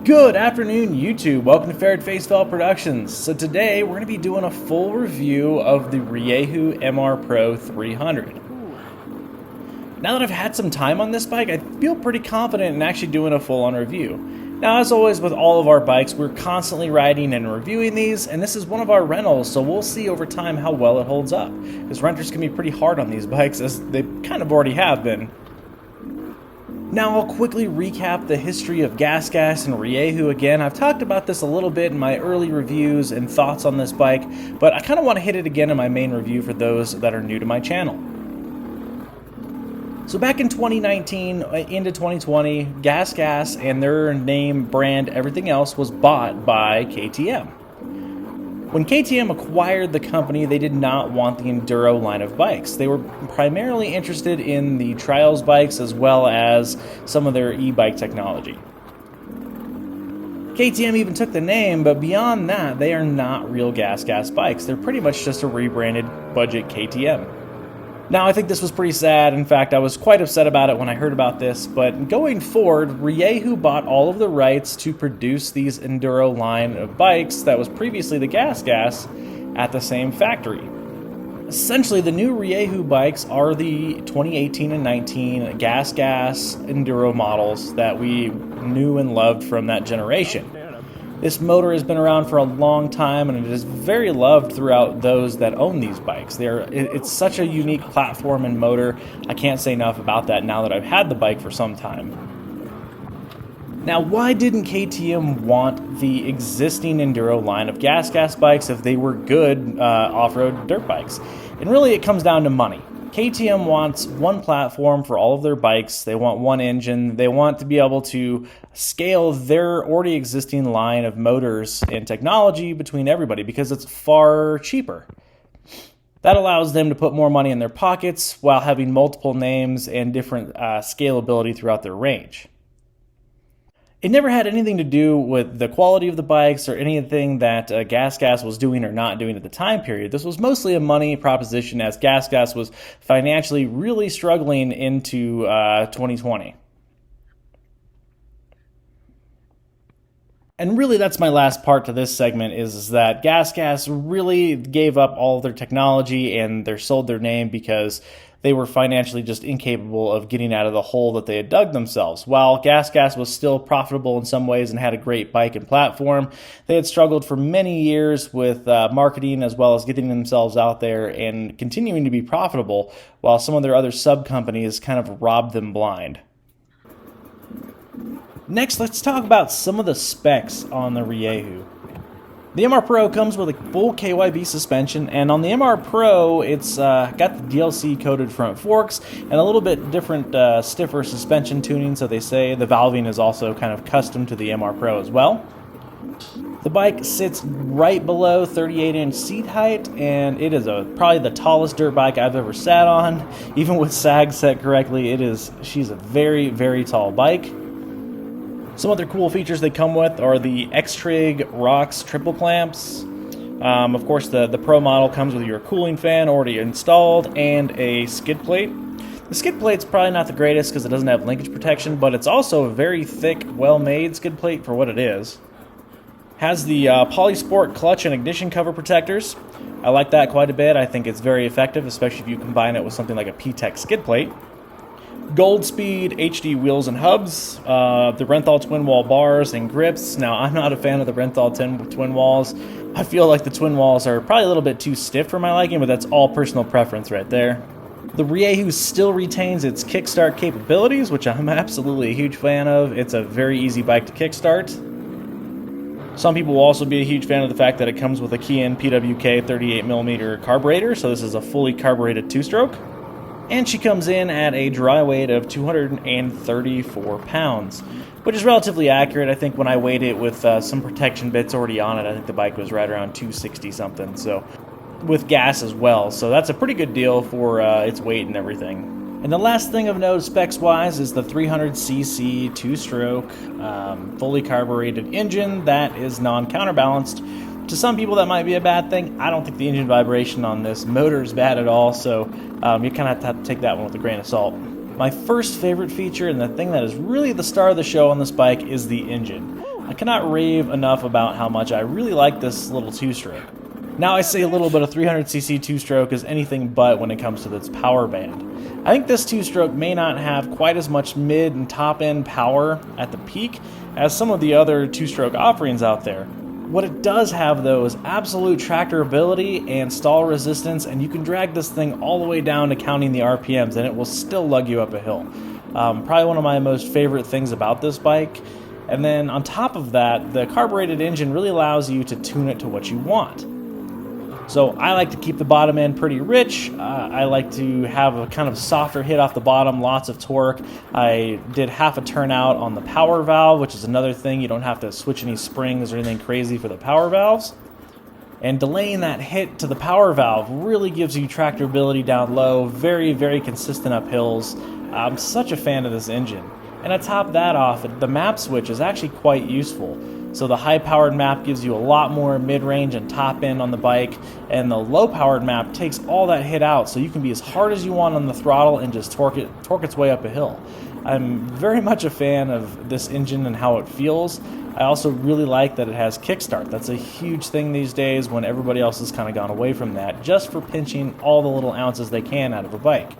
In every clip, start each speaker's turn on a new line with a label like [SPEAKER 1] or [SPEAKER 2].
[SPEAKER 1] Good afternoon, YouTube. Welcome to Ferret Face Felt Productions. So today we're going to be doing a full review of the Rieju MR Pro 300. Now that I've had some time on this bike, I feel pretty confident in actually doing a full-on review. Now, as always with all of our bikes, we're constantly riding and reviewing these, and this is one of our rentals, so we'll see over time how well it holds up. Because renters can be pretty hard on these bikes, as they kind of already have been. Now I'll quickly recap the history of Gas and Riejoo again. I've talked about this a little bit in my early reviews and thoughts on this bike, but I kind of want to hit it again in my main review for those that are new to my channel. So back in 2019 into 2020, Gas and their name, brand, everything else was bought by KTM. When KTM acquired the company, they did not want the Enduro line of bikes. They were primarily interested in the trials bikes as well as some of their e-bike technology. KTM even took the name, but beyond that, they are not real Gas bikes. They're pretty much just a rebranded budget KTM. Now, I think this was pretty sad. In fact, I was quite upset about it when I heard about this, but going forward, Riejoo bought all of the rights to produce these Enduro line of bikes that was previously the Gas at the same factory. Essentially, the new Riejoo bikes are the 2018 and 19 Gas Enduro models that we knew and loved from that generation. This motor has been around for a long time, and it is very loved throughout those that own these bikes. It's such a unique platform and motor. I can't say enough about that now that I've had the bike for some time. Now, why didn't KTM want the existing Enduro line of Gas bikes if they were good off-road dirt bikes? And really, it comes down to money. KTM wants one platform for all of their bikes. They want one engine. They want to be able to scale their already existing line of motors and technology between everybody because it's far cheaper. That allows them to put more money in their pockets while having multiple names and different scalability throughout their range. It never had anything to do with the quality of the bikes or anything that Gas was doing or not doing at the time period. This was mostly a money proposition as Gas was financially really struggling into 2020. And really, that's my last part to this segment is that Gas really gave up all of their technology and they sold their name because they were financially just incapable of getting out of the hole that they had dug themselves. While Gas was still profitable in some ways and had a great bike and platform, they had struggled for many years with marketing as well as getting themselves out there and continuing to be profitable while some of their other sub-companies kind of robbed them blind. Next, let's talk about some of the specs on the Riejoo. The MR Pro comes with a full KYB suspension, and on the MR Pro, it's got the DLC-coated front forks and a little bit different, stiffer suspension tuning, so they say. The valving is also kind of custom to the MR Pro as well. The bike sits right below 38-inch seat height, and it is probably the tallest dirt bike I've ever sat on. Even with sag set correctly, she's a very, very tall bike. Some other cool features they come with are the X-Trig ROX triple clamps. Of course, the Pro model comes with your cooling fan already installed and a skid plate. The skid plate's probably not the greatest because it doesn't have linkage protection, but it's also a very thick, well-made skid plate for what it is. Has the Polysport clutch and ignition cover protectors. I like that quite a bit. I think it's very effective, especially if you combine it with something like a P-Tech skid plate. Gold Speed HD wheels and hubs, the Renthal twin wall bars and grips. Now, I'm not a fan of the Renthal twin walls. I feel like the twin walls are probably a little bit too stiff for my liking, but that's all personal preference right there. The Riejoo still retains its kickstart capabilities, which I'm absolutely a huge fan of. It's a very easy bike to kickstart. Some people will also be a huge fan of the fact that it comes with a Kian PWK 38mm carburetor, so this is a fully carbureted two-stroke. And she comes in at a dry weight of 234 pounds, which is relatively accurate. I think when I weighed it with some protection bits already on it, I think the bike was right around 260 something, so with gas as well. So that's a pretty good deal for its weight and everything. And the last thing of note specs-wise is the 300cc two-stroke, fully carbureted engine that is non-counterbalanced. To some people that might be a bad thing. I don't think the engine vibration on this motor is bad at all, so you kind of have to take that one with a grain of salt. My first favorite feature, and the thing that is really the star of the show on this bike, is the engine. I cannot rave enough about how much I really like this little two-stroke. Now I say a little bit of 300cc two-stroke is anything but when it comes to its power band. I think this two-stroke may not have quite as much mid and top-end power at the peak as some of the other two-stroke offerings out there. What it does have, though, is absolute tractorability and stall resistance, and you can drag this thing all the way down to counting the RPMs, and it will still lug you up a hill. Probably one of my most favorite things about this bike. And then on top of that, the carbureted engine really allows you to tune it to what you want. So I like to keep the bottom end pretty rich. I like to have a kind of softer hit off the bottom, lots of torque. I did half a turnout on the power valve, which is another thing. You don't have to switch any springs or anything crazy for the power valves. And delaying that hit to the power valve really gives you tractability down low, very, very consistent up hills. I'm such a fan of this engine. And to top that off, the map switch is actually quite useful. So the high-powered map gives you a lot more mid-range and top end on the bike, and the low-powered map takes all that hit out, so you can be as hard as you want on the throttle and just torque its way up a hill. I'm very much a fan of this engine and how it feels. I also really like that it has kickstart. That's a huge thing these days when everybody else has kind of gone away from that, just for pinching all the little ounces they can out of a bike.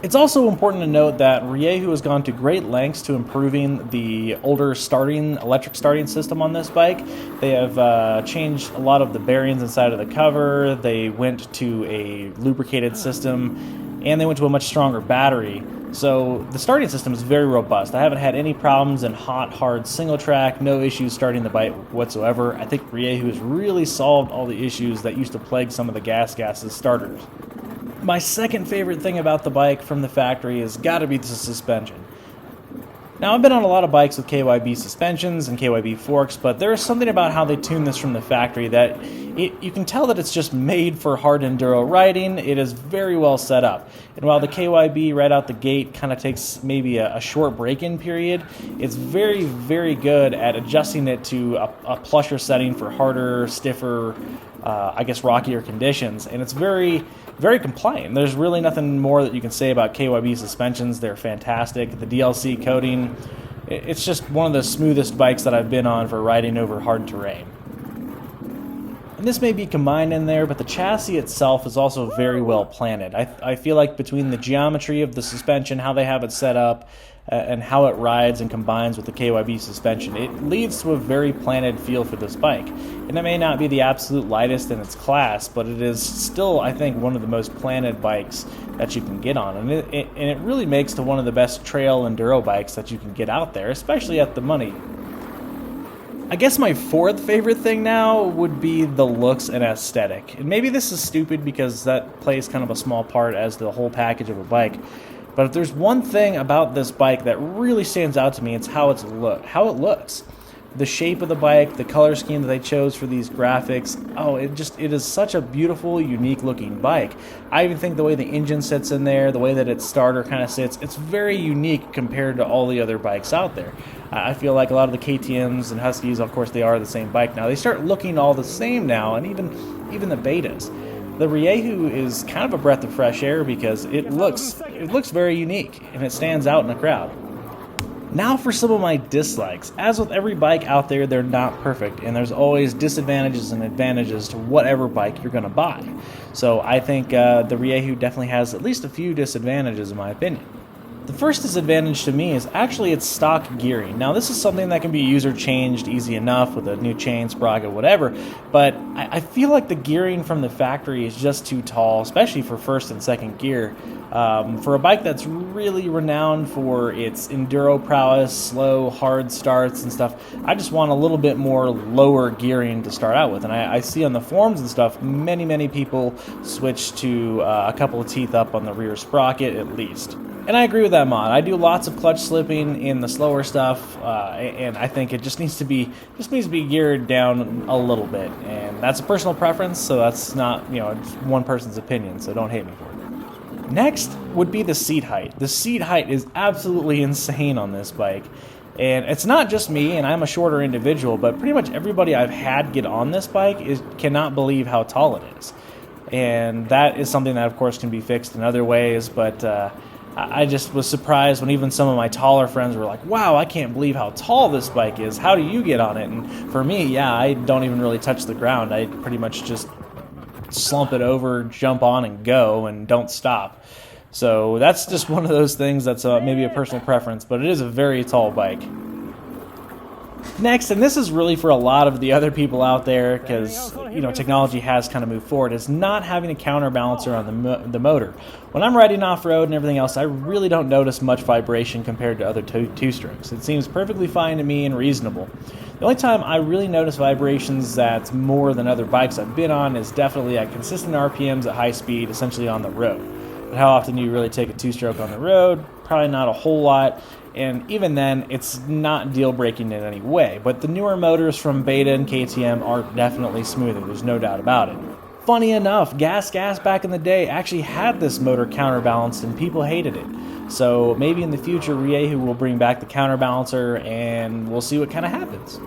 [SPEAKER 1] It's also important to note that Riejoo has gone to great lengths to improving the older electric starting system on this bike. They have changed a lot of the bearings inside of the cover. They went to a lubricated system, and they went to a much stronger battery. So the starting system is very robust. I haven't had any problems in hot, hard single track, no issues starting the bike whatsoever. I think Riejoo has really solved all the issues that used to plague some of the gases starters. My second favorite thing about the bike from the factory has got to be the suspension. Now, I've been on a lot of bikes with KYB suspensions and KYB forks, but there is something about how they tune this from the factory that you can tell that it's just made for hard enduro riding. It is very well set up. And while the KYB right out the gate kind of takes maybe a short break-in period, it's very, very good at adjusting it to a plusher setting for harder, stiffer, rockier conditions. And it's very, very compliant. There's really nothing more that you can say about KYB suspensions. They're fantastic. The DLC coating, it's just one of the smoothest bikes that I've been on for riding over hard terrain. And this may be combined in there, but the chassis itself is also very well planted. I feel like between the geometry of the suspension, how they have it set up, and how it rides and combines with the KYB suspension, it leads to a very planted feel for this bike. And it may not be the absolute lightest in its class, but it is still, I think, one of the most planted bikes that you can get on. And it really makes to one of the best trail enduro bikes that you can get out there, especially at the money. I guess my fourth favorite thing now would be the looks and aesthetic. And maybe this is stupid because that plays kind of a small part as the whole package of a bike. But if there's one thing about this bike that really stands out to me, it's how it looks. The shape of the bike, the color scheme that they chose for these graphics, it is such a beautiful, unique looking bike. I even think the way the engine sits in there, the way that its starter kind of sits, it's very unique compared to all the other bikes out there. I feel like a lot of the KTMs and Huskies, of course, they are the same bike now. They start looking all the same now, and even the Betas. The Riejoo is kind of a breath of fresh air because it looks very unique and it stands out in the crowd. Now for some of my dislikes. As with every bike out there, they're not perfect, and there's always disadvantages and advantages to whatever bike you're going to buy. So I think the Riejoo definitely has at least a few disadvantages in my opinion. The first disadvantage to me is actually its stock gearing. Now this is something that can be user changed easy enough with a new chain, sprocket, whatever, but I feel like the gearing from the factory is just too tall, especially for first and second gear. For a bike that's really renowned for its enduro prowess, slow, hard starts and stuff, I just want a little bit more lower gearing to start out with. And I see on the forums and stuff, many people switch to a couple of teeth up on the rear sprocket at least. And I agree with that mod. I do lots of clutch slipping in the slower stuff, and I think it just needs to be geared down a little bit. And that's a personal preference, so that's not it's one person's opinion. So don't hate me for it. Next would be the seat height. The seat height is absolutely insane on this bike. And it's not just me, and I'm a shorter individual, but pretty much everybody I've had get on this bike cannot believe how tall it is. And that is something that, of course, can be fixed in other ways, but I just was surprised when even some of my taller friends were like, wow, I can't believe how tall this bike is. How do you get on it? And for me, yeah, I don't even really touch the ground. I pretty much just slump it over, jump on, and go, and don't stop. So that's just one of those things that's maybe a personal preference, but it is a very tall bike. Next, and this is really for a lot of the other people out there, because technology has kind of moved forward, is not having a counterbalancer on the motor. When I'm riding off-road and everything else, I really don't notice much vibration compared to other two-strokes. It seems perfectly fine to me and reasonable. The only time I really notice vibrations that's more than other bikes I've been on is definitely at consistent RPMs at high speed, essentially on the road. But how often do you really take a two-stroke on the road? Probably not a whole lot. And even then, it's not deal-breaking in any way. But the newer motors from Beta and KTM are definitely smoother. There's no doubt about it. Funny enough, Gas back in the day actually had this motor counterbalanced and people hated it. So maybe in the future, Riejoo will bring back the counterbalancer and we'll see what kind of happens.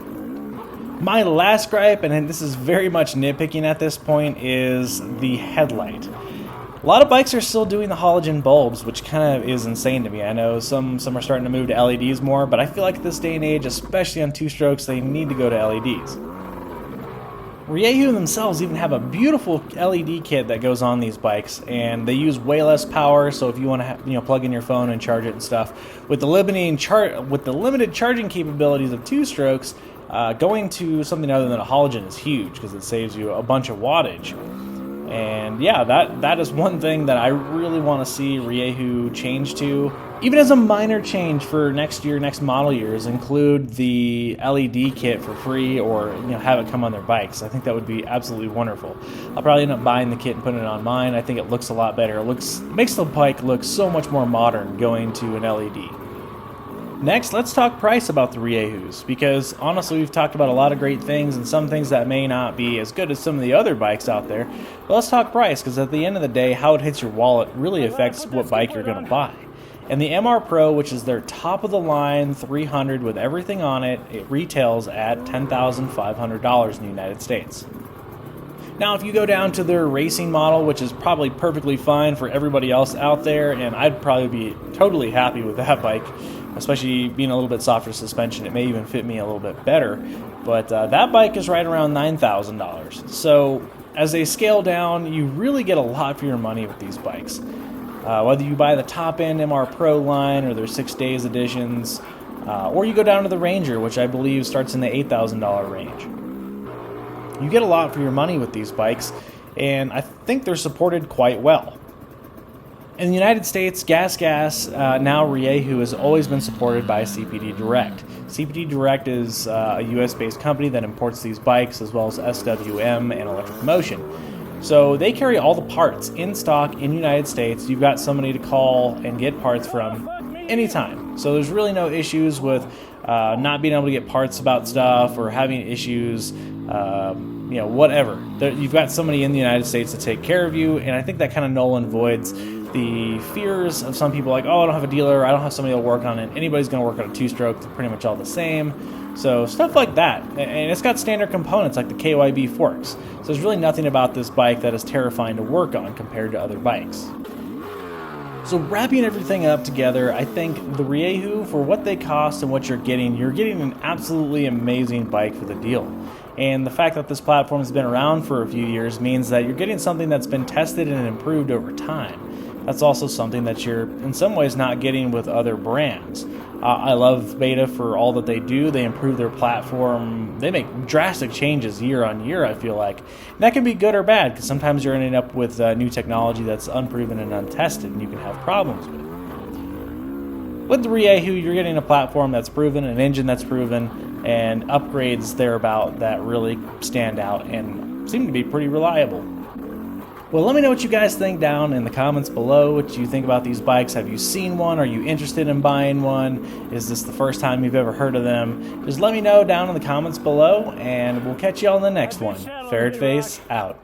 [SPEAKER 1] My last gripe, and this is very much nitpicking at this point, is the headlight. A lot of bikes are still doing the halogen bulbs, which kind of is insane to me. I know some are starting to move to LEDs more, but I feel like this day and age, especially on two-strokes, they need to go to LEDs. Riejoo themselves even have a beautiful LED kit that goes on these bikes, and they use way less power. So if you want to, plug in your phone and charge it and stuff, with the limited charging capabilities of two-strokes, going to something other than a halogen is huge because it saves you a bunch of wattage. And yeah, that is one thing that I really want to see Riejoo change to, even as a minor change for next model years, include the LED kit for free, or have it come on their bikes. I think that would be absolutely wonderful. I'll probably end up buying the kit and putting it on mine. I think it looks a lot better. Makes the bike look so much more modern going to an LED. Next, let's talk price about the Riejoos, because honestly we've talked about a lot of great things and some things that may not be as good as some of the other bikes out there. But let's talk price, because at the end of the day, how it hits your wallet really affects what bike you're going to buy. And the MR Pro, which is their top of the line 300 with everything on it, it retails at $10,500 in the United States. Now, if you go down to their racing model, which is probably perfectly fine for everybody else out there, and I'd probably be totally happy with that bike, especially being a little bit softer suspension, it may even fit me a little bit better, but that bike is right around $9,000. So as they scale down, you really get a lot for your money with these bikes. Whether you buy the top-end MR Pro line or their 6 Days editions, or you go down to the Ranger, which I believe starts in the $8,000 range. You get a lot for your money with these bikes, and I think they're supported quite well. In the United States, now Riejoo has always been supported by CPD Direct. CPD Direct is a US-based company that imports these bikes, as well as SWM and Electric Motion. So they carry all the parts in stock in the United States. You've got somebody to call and get parts from anytime. So there's really no issues with not being able to get parts about stuff or having issues, whatever. You've got somebody in the United States to take care of you, and I think that kind of null and voids the fears of some people like, oh, I don't have a dealer, I don't have somebody to work on it. Anybody's going to work on a two-stroke. They're pretty much all the same. So stuff like that. And it's got standard components like the KYB forks. So there's really nothing about this bike that is terrifying to work on compared to other bikes. So wrapping everything up together, I think the Riejoo, for what they cost and what you're getting an absolutely amazing bike for the deal. And the fact that this platform has been around for a few years means that you're getting something that's been tested and improved over time. That's also something that you're in some ways not getting with other brands. I love Beta for all that they do. They improve their platform. They make drastic changes year on year, I feel like. And that can be good or bad, because sometimes you're ending up with new technology that's unproven and untested, and you can have problems with it. With the Riejoo, you're getting a platform that's proven, an engine that's proven, and upgrades thereabout that really stand out and seem to be pretty reliable. Well, let me know what you guys think down in the comments below. What you think about these bikes. Have you seen one? Are you interested in buying one? Is this the first time you've ever heard of them? Just let me know down in the comments below, and we'll catch you all in the next one. Ferret Face out.